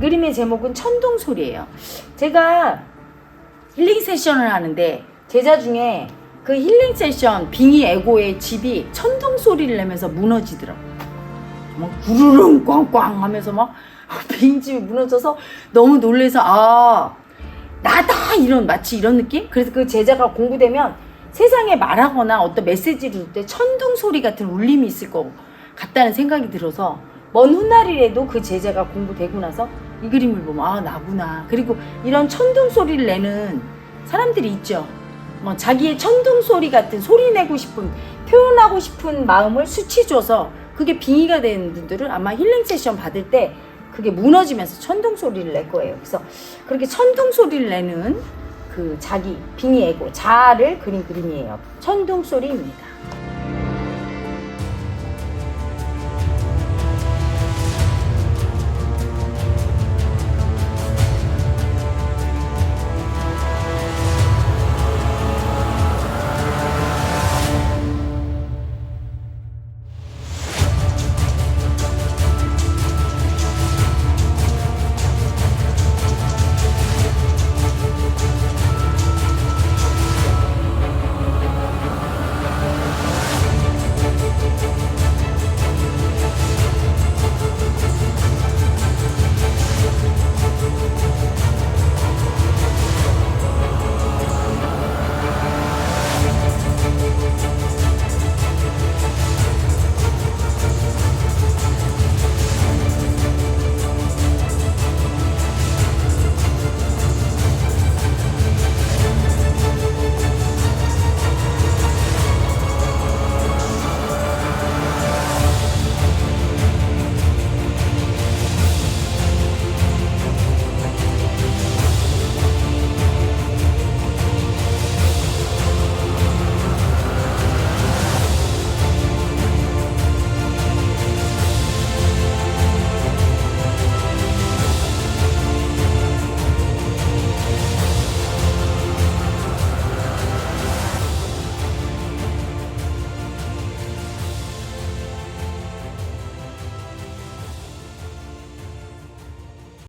그림의 제목은 천둥소리예요. 제가 힐링 세션을 하는데 제자 중에 그 힐링 세션 빙의 에고의 집이 천둥소리를 내면서 무너지더라고요. 막 구르릉 꽝꽝 하면서 막 빙집이 무너져서 너무 놀래서 나다 이런 마치 이런 느낌? 그래서 그 제자가 공부되면 세상에 말하거나 어떤 메시지를 줄 때 천둥소리 같은 울림이 있을 것 같다는 생각이 들어서 먼 훗날이라도 그 제자가 공부되고 나서 이 그림을 보면 나구나. 그리고 이런 천둥소리를 내는 사람들이 있죠. 자기의 천둥소리 같은 소리 내고 싶은 표현하고 싶은 마음을 수치줘서 그게 빙의가 되는 분들은 아마 힐링 세션 받을 때 그게 무너지면서 천둥소리를 낼 거예요. 그래서 그렇게 천둥소리를 내는 그 자기 빙의 에고 자아를 그린 그림이에요. 천둥소리입니다.